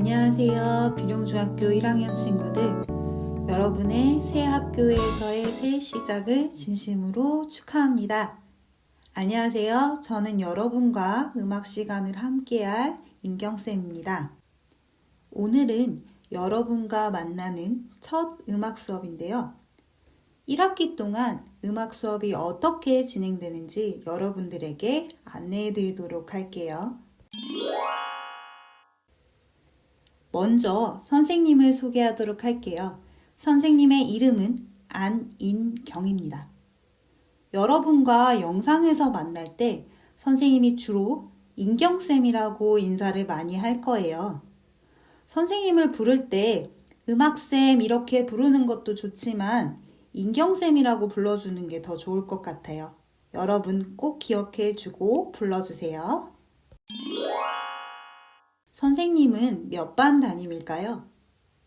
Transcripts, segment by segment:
안녕하세요. 비룡중학교 1학년 친구들. 여러분의 새 학교에서의 새 시작을 진심으로 축하합니다. 안녕하세요. 저는 여러분과 음악 시간을 함께할 인경쌤입니다. 오늘은 여러분과 만나는 첫 음악 수업인데요. 1학기 동안 음악 수업이 어떻게 진행되는지 여러분들에게 안내해 드리도록 할게요. 먼저 선생님을 소개하도록 할게요. 선생님의 이름은 안인경입니다. 여러분과 영상에서 만날 때 선생님이 주로 인경쌤이라고 인사를 많이 할 거예요. 선생님을 부를 때 음악쌤 이렇게 부르는 것도 좋지만 인경쌤이라고 불러주는 게 더 좋을 것 같아요. 여러분 꼭 기억해 주고 불러주세요. 선생님은 몇 반 담임일까요?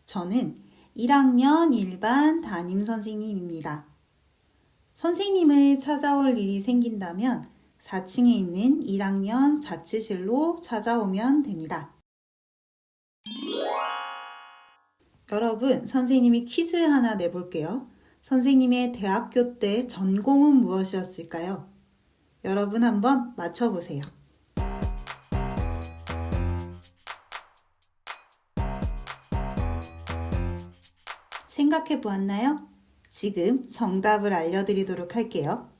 저는 1학년 1반 담임 선생님입니다. 선생님을 찾아올 일이 생긴다면 4층에 있는 1학년 자취실로 찾아오면 됩니다. 여러분, 선생님이 퀴즈 하나 내볼게요. 선생님의 대학교 때 전공은 무엇이었을까요? 여러분 한번 맞춰보세요. 생각해 보았나요? 지금 정답을 알려드리도록 할게요.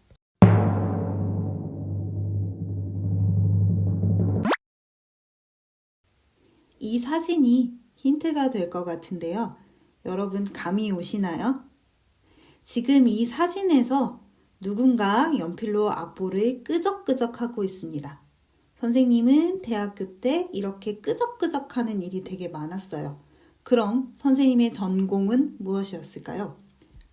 이 사진이 힌트가 될 것 같은데요. 여러분 감이 오시나요? 지금 이 사진에서 누군가 연필로 악보를 끄적끄적 하고 있습니다. 선생님은 대학교 때 이렇게 끄적끄적 하는 일이 되게 많았어요. 그럼 선생님의 전공은 무엇이었을까요?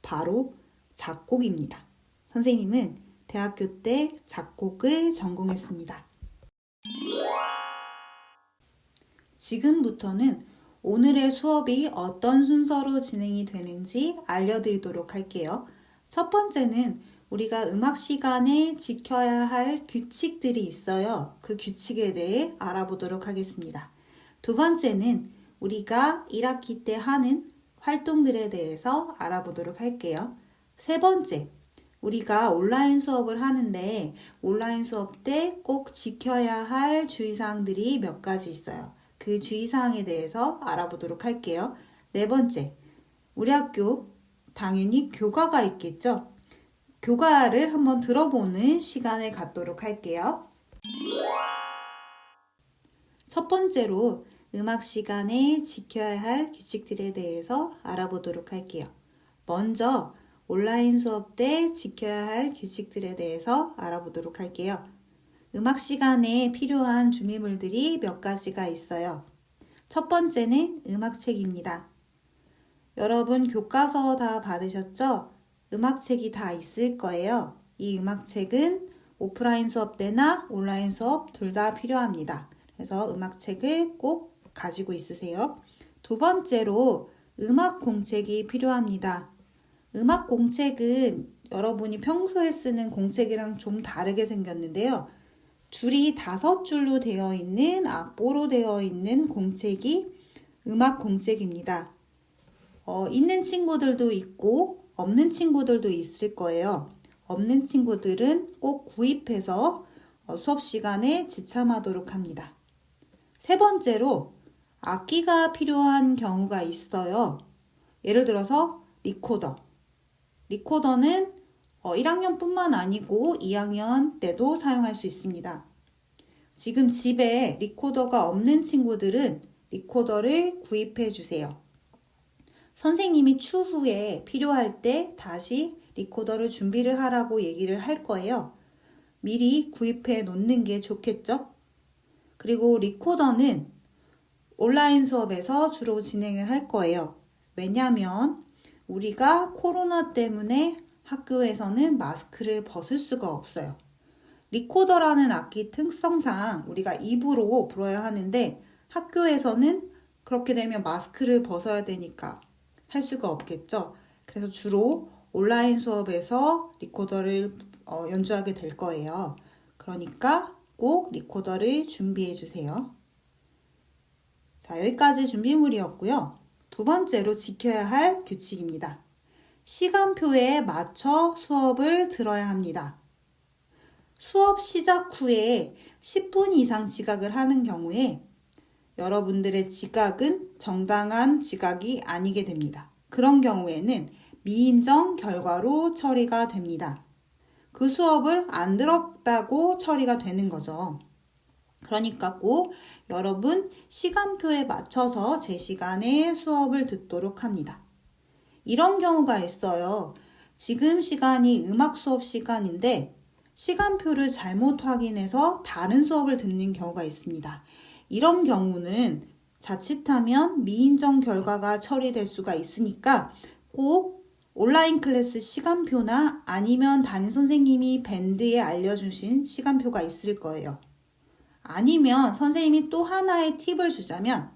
바로 작곡입니다. 선생님은 대학교 때 작곡을 전공했습니다. 지금부터는 오늘의 수업이 어떤 순서로 진행이 되는지 알려드리도록 할게요. 첫 번째는 우리가 음악 시간에 지켜야 할 규칙들이 있어요. 그 규칙에 대해 알아보도록 하겠습니다. 두 번째는 우리가 1학기 때 하는 활동들에 대해서 알아보도록 할게요. 세 번째, 우리가 온라인 수업을 하는데 온라인 수업 때 꼭 지켜야 할 주의사항들이 몇 가지 있어요. 그 주의사항에 대해서 알아보도록 할게요. 네 번째, 우리 학교 당연히 교과가 있겠죠? 교과를 한번 들어보는 시간을 갖도록 할게요. 첫 번째로 음악 시간에 지켜야 할 규칙들에 대해서 알아보도록 할게요. 먼저 온라인 수업 때 지켜야 할 규칙들에 대해서 알아보도록 할게요. 음악 시간에 필요한 준비물들이 몇 가지가 있어요. 첫 번째는 음악책입니다. 여러분 교과서 다 받으셨죠? 음악책이 다 있을 거예요. 이 음악책은 오프라인 수업 때나 온라인 수업 둘 다 필요합니다. 그래서 음악책을 꼭 가지고 있으세요. 두 번째로 음악 공책이 필요합니다. 음악 공책은 여러분이 평소에 쓰는 공책이랑 좀 다르게 생겼는데요. 줄이 5줄로 되어 있는 악보로 되어 있는 공책이 음악 공책입니다. 있는 친구들도 있고 없는 친구들도 있을 거예요. 없는 친구들은 꼭 구입해서 수업 시간에 지참하도록 합니다. 세 번째로 악기가 필요한 경우가 있어요. 예를 들어서 리코더. 리코더는 1학년뿐만 아니고 2학년 때도 사용할 수 있습니다. 지금 집에 리코더가 없는 친구들은 리코더를 구입해 주세요. 선생님이 추후에 필요할 때 다시 리코더를 준비를 하라고 얘기를 할 거예요. 미리 구입해 놓는 게 좋겠죠? 그리고 리코더는 온라인 수업에서 주로 진행을 할 거예요. 왜냐하면 우리가 코로나 때문에 학교에서는 마스크를 벗을 수가 없어요. 리코더라는 악기 특성상 우리가 입으로 불어야 하는데 학교에서는 그렇게 되면 마스크를 벗어야 되니까 할 수가 없겠죠. 그래서 주로 온라인 수업에서 리코더를 연주하게 될 거예요. 그러니까 꼭 리코더를 준비해 주세요. 자, 여기까지 준비물이었고요. 두 번째로 지켜야 할 규칙입니다. 시간표에 맞춰 수업을 들어야 합니다. 수업 시작 후에 10분 이상 지각을 하는 경우에 여러분들의 지각은 정당한 지각이 아니게 됩니다. 그런 경우에는 미인정 결과로 처리가 됩니다. 그 수업을 안 들었다고 처리가 되는 거죠. 그러니까 꼭 여러분 시간표에 맞춰서 제 시간에 수업을 듣도록 합니다. 이런 경우가 있어요. 지금 시간이 음악 수업 시간인데 시간표를 잘못 확인해서 다른 수업을 듣는 경우가 있습니다. 이런 경우는 자칫하면 미인정 결과가 처리될 수가 있으니까 꼭 온라인 클래스 시간표나 아니면 담임 선생님이 밴드에 알려주신 시간표가 있을 거예요. 아니면 선생님이 또 하나의 팁을 주자면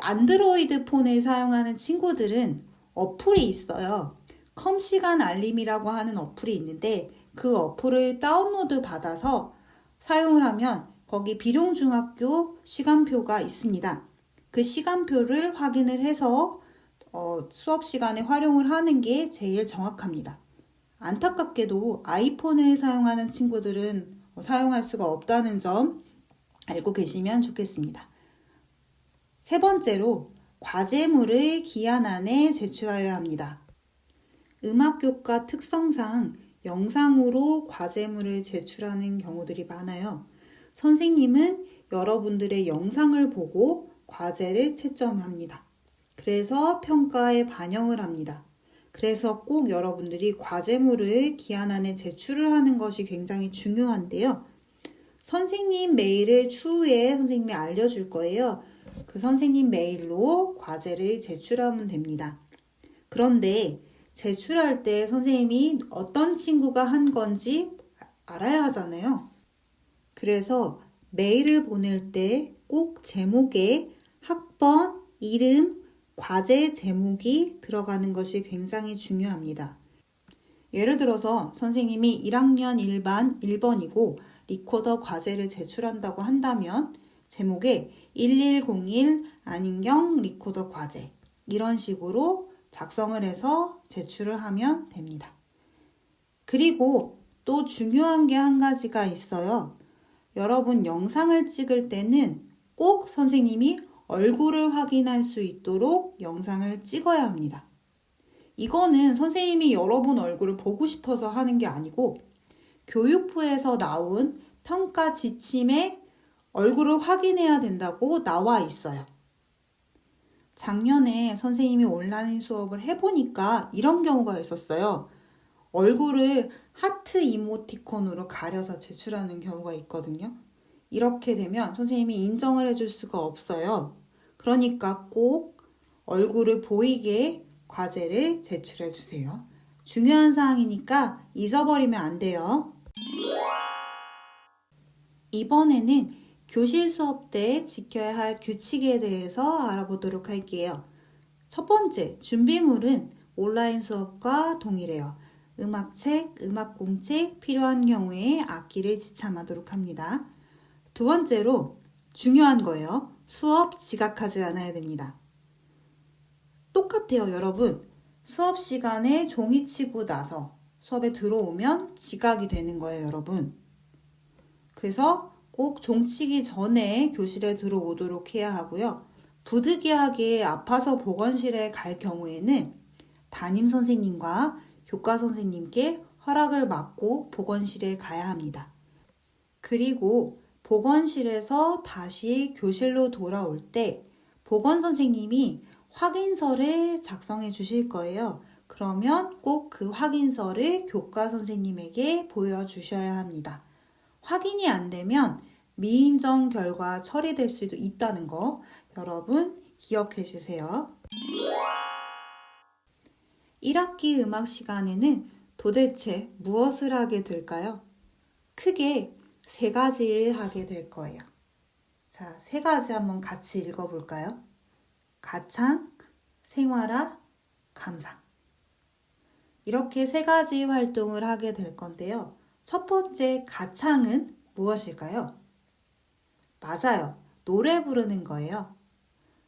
안드로이드 폰을 사용하는 친구들은 어플이 있어요. 컴시간 알림이라고 하는 어플이 있는데 그 어플을 다운로드 받아서 사용을 하면 거기 비룡중학교 시간표가 있습니다. 그 시간표를 확인을 해서 수업 시간에 활용을 하는 게 제일 정확합니다. 안타깝게도 아이폰을 사용하는 친구들은 사용할 수가 없다는 점 알고 계시면 좋겠습니다. 세 번째로 과제물을 기한 안에 제출하여야 합니다. 음악교과 특성상 영상으로 과제물을 제출하는 경우들이 많아요. 선생님은 여러분들의 영상을 보고 과제를 채점합니다. 그래서 평가에 반영을 합니다. 그래서 꼭 여러분들이 과제물을 기한 안에 제출을 하는 것이 굉장히 중요한데요. 선생님 메일을 추후에 선생님이 알려줄 거예요. 그 선생님 메일로 과제를 제출하면 됩니다. 그런데 제출할 때 선생님이 어떤 친구가 한 건지 알아야 하잖아요. 그래서 메일을 보낼 때 꼭 제목에 학번, 이름, 과제 제목이 들어가는 것이 굉장히 중요합니다. 예를 들어서 선생님이 1학년 1반 1번이고 리코더 과제를 제출한다고 한다면 제목에 1101 안인경 리코더 과제 이런 식으로 작성을 해서 제출을 하면 됩니다. 그리고 또 중요한 게 한 가지가 있어요. 여러분 영상을 찍을 때는 꼭 선생님이 얼굴을 확인할 수 있도록 영상을 찍어야 합니다. 이거는 선생님이 여러분 얼굴을 보고 싶어서 하는 게 아니고 교육부에서 나온 평가 지침에 얼굴을 확인해야 된다고 나와 있어요. 작년에 선생님이 온라인 수업을 해보니까 이런 경우가 있었어요. 얼굴을 하트 이모티콘으로 가려서 제출하는 경우가 있거든요. 이렇게 되면 선생님이 인정을 해줄 수가 없어요. 그러니까 꼭 얼굴을 보이게 과제를 제출해 주세요. 중요한 사항이니까 잊어버리면 안 돼요. 이번에는 교실 수업 때 지켜야 할 규칙에 대해서 알아보도록 할게요. 첫 번째, 준비물은 온라인 수업과 동일해요. 음악책, 음악공책 필요한 경우에 악기를 지참하도록 합니다. 두 번째로 중요한 거예요. 수업 지각하지 않아야 됩니다. 똑같아요, 여러분. 수업 시간에 종이 치고 나서 수업에 들어오면 지각이 되는 거예요, 여러분. 그래서 꼭 종치기 전에 교실에 들어오도록 해야 하고요. 부득이하게 아파서 보건실에 갈 경우에는 담임 선생님과 교과 선생님께 허락을 받고 보건실에 가야 합니다. 그리고 보건실에서 다시 교실로 돌아올 때 보건 선생님이 확인서를 작성해 주실 거예요. 그러면 꼭 그 확인서를 교과 선생님에게 보여주셔야 합니다. 확인이 안 되면 미인정 결과 처리될 수도 있다는 거 여러분 기억해 주세요. 1학기 음악 시간에는 도대체 무엇을 하게 될까요? 크게 세 가지를 하게 될 거예요. 자, 세 가지 한번 같이 읽어볼까요? 가창, 생활화, 감상. 이렇게 세 가지 활동을 하게 될 건데요. 첫 번째 가창은 무엇일까요? 맞아요. 노래 부르는 거예요.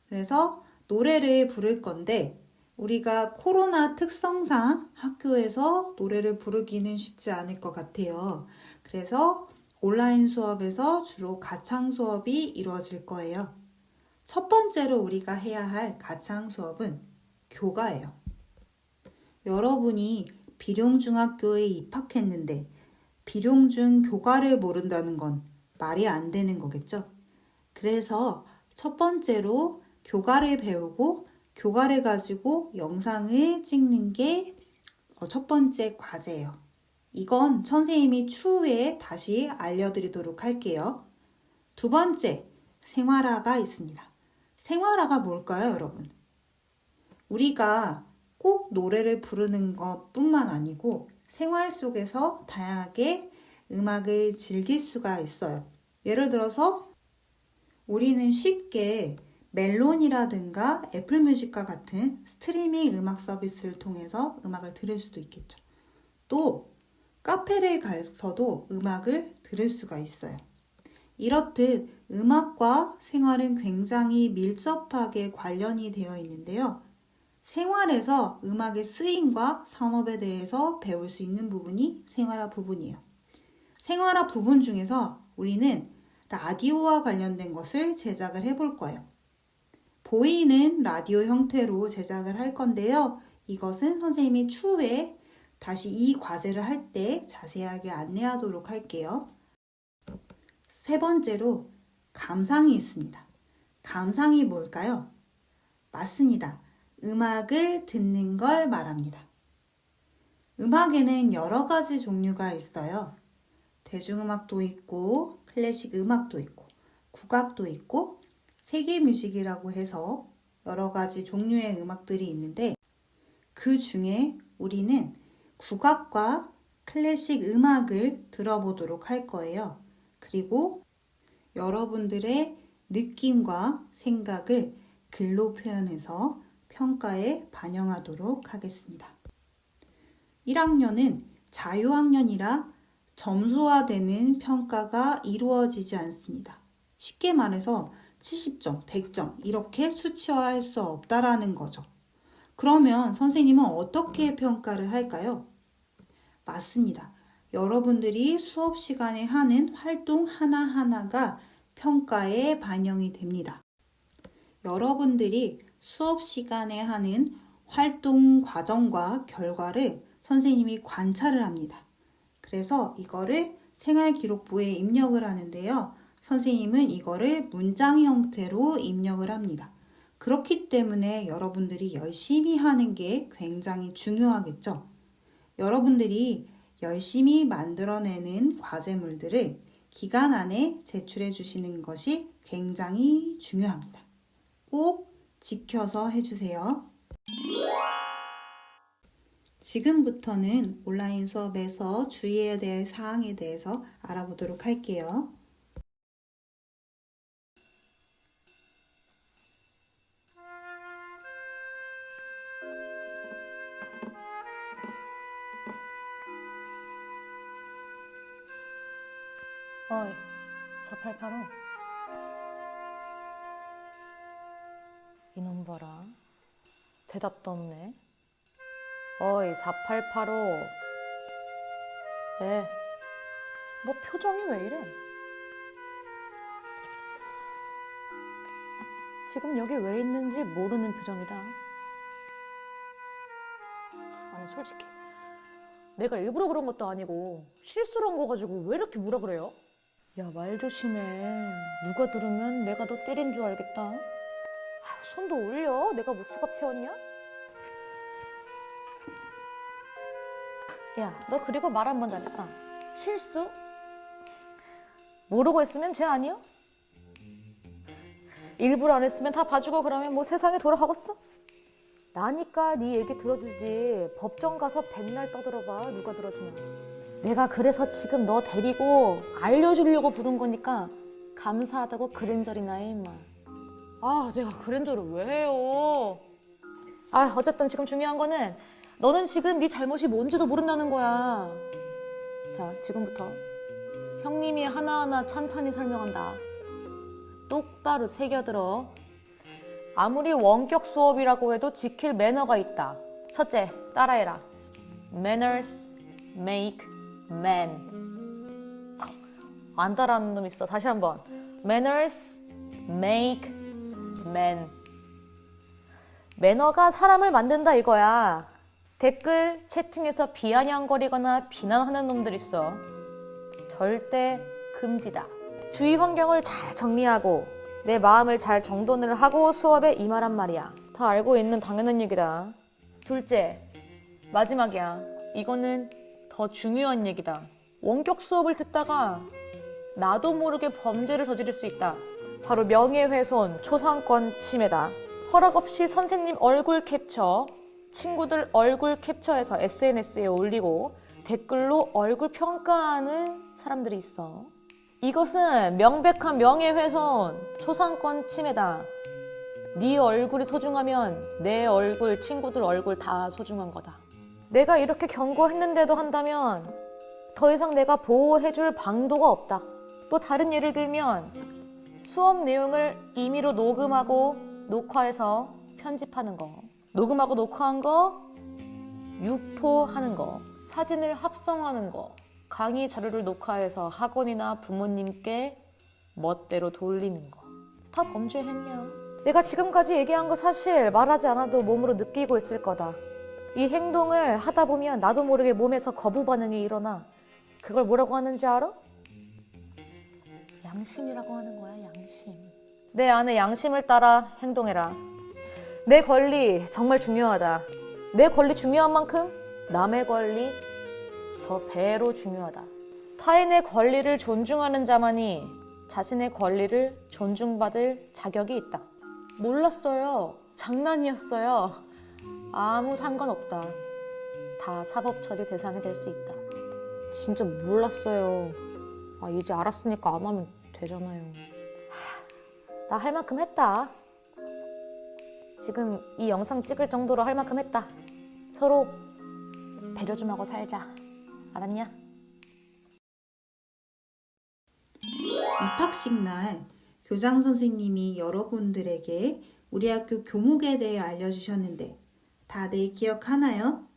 그래서 노래를 부를 건데 우리가 코로나 특성상 학교에서 노래를 부르기는 쉽지 않을 것 같아요. 그래서 온라인 수업에서 주로 가창 수업이 이루어질 거예요. 첫 번째로 우리가 해야 할 가창 수업은 교가예요. 여러분이 비룡중학교에 입학했는데 비룡중 교가를 모른다는 건 말이 안 되는 거겠죠? 그래서 첫 번째로 교가를 배우고 교가를 가지고 영상을 찍는 게 첫 번째 과제예요. 이건 선생님이 추후에 다시 알려드리도록 할게요. 두 번째, 생활화가 있습니다. 생활화가 뭘까요, 여러분? 우리가 꼭 노래를 부르는 것뿐만 아니고 생활 속에서 다양하게 음악을 즐길 수가 있어요. 예를 들어서 우리는 쉽게 멜론이라든가 애플뮤직과 같은 스트리밍 음악 서비스를 통해서 음악을 들을 수도 있겠죠. 또 카페를 가서도 음악을 들을 수가 있어요. 이렇듯 음악과 생활은 굉장히 밀접하게 관련이 되어 있는데요. 생활에서 음악의 쓰임과 산업에 대해서 배울 수 있는 부분이 생활화 부분이에요. 생활화 부분 중에서 우리는 라디오와 관련된 것을 제작을 해볼 거예요. 보이는 라디오 형태로 제작을 할 건데요. 이것은 선생님이 추후에 다시 이 과제를 할 때 자세하게 안내하도록 할게요. 세 번째로 감상이 있습니다. 감상이 뭘까요? 맞습니다. 음악을 듣는 걸 말합니다. 음악에는 여러 가지 종류가 있어요. 대중음악도 있고 클래식 음악도 있고 국악도 있고 세계뮤직이라고 해서 여러 가지 종류의 음악들이 있는데 그 중에 우리는 국악과 클래식 음악을 들어보도록 할 거예요. 그리고 여러분들의 느낌과 생각을 글로 표현해서 평가에 반영하도록 하겠습니다. 1학년은 자유학년이라 점수화되는 평가가 이루어지지 않습니다. 쉽게 말해서 70점, 100점 이렇게 수치화할 수 없다라는 거죠. 그러면 선생님은 어떻게 평가를 할까요? 맞습니다. 여러분들이 수업 시간에 하는 활동 하나하나가 평가에 반영이 됩니다. 여러분들이 수업 시간에 하는 활동 과정과 결과를 선생님이 관찰을 합니다. 그래서 이거를 생활기록부에 입력을 하는데요. 선생님은 이거를 문장 형태로 입력을 합니다. 그렇기 때문에 여러분들이 열심히 하는 게 굉장히 중요하겠죠. 여러분들이 열심히 만들어내는 과제물들을 기간 안에 제출해 주시는 것이 굉장히 중요합니다. 꼭 지켜서 해주세요. 지금부터는 온라인 수업에서 주의해야 될 사항에 대해서 알아보도록 할게요. 어이, 4885. 이놈 봐라. 대답도 없네. 어이, 4885. 뭐 표정이 왜 이래? 지금 여기 왜 있는지 모르는 표정이다. 아니, 솔직히 내가 일부러 그런 것도 아니고 실수로 한 거 가지고 왜 이렇게 뭐라 그래요? 야, 말 조심해. 누가 들으면 내가 너 때린 줄 알겠다. 아, 손도 올려. 내가 뭐 수갑 채웠냐? 야, 너 그리고 말 한 번 잘했다. 실수? 모르고 했으면 죄 아니야? 일부러 안 했으면 다 봐주고 그러면 뭐 세상에 돌아가겠어? 나니까 네 얘기 들어주지. 법정 가서 백날 떠들어봐. 누가 들어주냐. 내가 그래서 지금 너 데리고 알려주려고 부른 거니까 감사하다고 그랜저리나 해, 임마. 아, 내가 그랜저를 왜 해요? 아, 어쨌든 지금 중요한 거는 너는 지금 네 잘못이 뭔지도 모른다는 거야. 자, 지금부터 형님이 하나하나 찬찬히 설명한다. 똑바로 새겨들어. 아무리 원격 수업이라고 해도 지킬 매너가 있다. 첫째, 따라해라. Manners make man. 안 따라하는 놈 있어. 다시 한번. Manners make man. 매너가 사람을 만든다 이거야. 댓글, 채팅에서 비아냥거리거나 비난하는 놈들 있어. 절대 금지다. 주위 환경을 잘 정리하고 내 마음을 잘 정돈을 하고 수업에 임하란 말이야. 다 알고 있는 당연한 얘기다. 둘째, 마지막이야. 이거는 더 중요한 얘기다. 원격 수업을 듣다가 나도 모르게 범죄를 저지를 수 있다. 바로 명예훼손, 초상권 침해다. 허락 없이 선생님 얼굴 캡처, 친구들 얼굴 캡처해서 SNS에 올리고 댓글로 얼굴 평가하는 사람들이 있어. 이것은 명백한 명예훼손, 초상권 침해다. 네 얼굴이 소중하면 내 얼굴, 친구들 얼굴 다 소중한 거다. 내가 이렇게 경고했는데도 한다면 더 이상 내가 보호해줄 방도가 없다. 또 다른 예를 들면 수업 내용을 임의로 녹음하고 녹화해서 편집하는 거, 녹음하고 녹화한 거 유포하는 거, 사진을 합성하는 거, 강의 자료를 녹화해서 학원이나 부모님께 멋대로 돌리는 거. 다 범죄 행위야. 내가 지금까지 얘기한 거 사실 말하지 않아도 몸으로 느끼고 있을 거다. 이 행동을 하다 보면 나도 모르게 몸에서 거부 반응이 일어나. 그걸 뭐라고 하는지 알아? 양심이라고 하는 거야, 양심. 내 안에 양심을 따라 행동해라. 내 권리 정말 중요하다. 내 권리 중요한 만큼 남의 권리 더 배로 중요하다. 타인의 권리를 존중하는 자만이 자신의 권리를 존중받을 자격이 있다. 몰랐어요. 장난이었어요. 아무 상관없다. 다 사법 처리 대상이 될 수 있다. 진짜 몰랐어요. 이제 알았으니까 안 하면 되잖아요. 나 할 만큼 했다. 지금 이 영상 찍을 정도로 할 만큼 했다. 서로 배려 좀 하고 살자. 알았냐? 입학식 날 교장 선생님이 여러분들에게 우리 학교 교목에 대해 알려주셨는데 다들 기억하나요?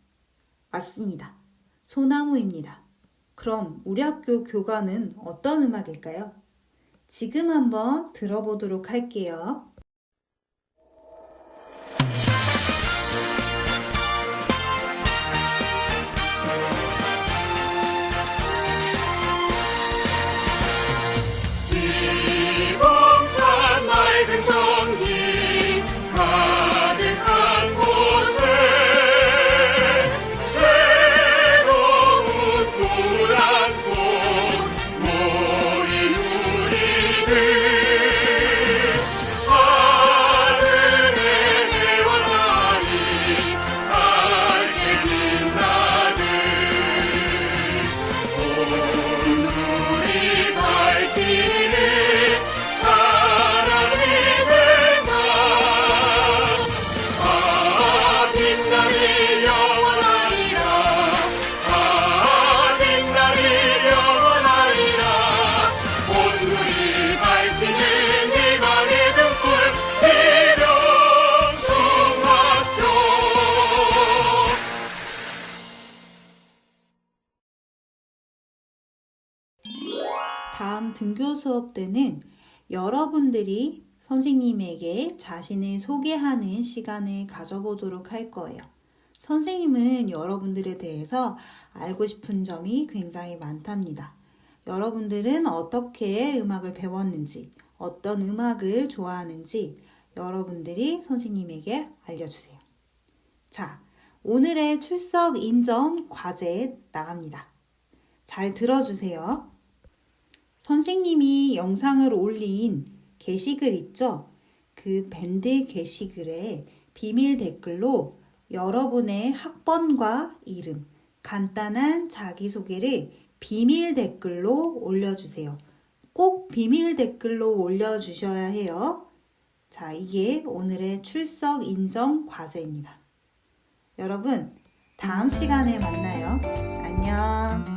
맞습니다. 소나무입니다. 그럼 우리 학교 교과는 어떤 음악일까요? 지금 한번 들어보도록 할게요. 이봉찬 맑은 전기 가득한 곳에 새로운 꿈을 안고 모인 우리들 하늘의 해와 달이 밝게 빛나듯 온누리 밝히는 사랑이 되자. 빛날이 영원하리라. 빛날이 영원하리라. 온누리 밝히는 희망의 등불 이명중학교. 다음 등교 수업 때는 여러분들이 선생님에게 자신을 소개하는 시간을 가져보도록 할 거예요. 선생님은 여러분들에 대해서 알고 싶은 점이 굉장히 많답니다. 여러분들은 어떻게 음악을 배웠는지, 어떤 음악을 좋아하는지 여러분들이 선생님에게 알려주세요. 자, 오늘의 출석 인정 과제 나갑니다. 잘 들어주세요. 선생님이 영상을 올린 게시글 있죠? 그 밴드 게시글에 비밀 댓글로 여러분의 학번과 이름, 간단한 자기소개를 비밀 댓글로 올려주세요. 꼭 비밀 댓글로 올려주셔야 해요. 자, 이게 오늘의 출석 인정 과제입니다. 여러분, 다음 시간에 만나요. 안녕.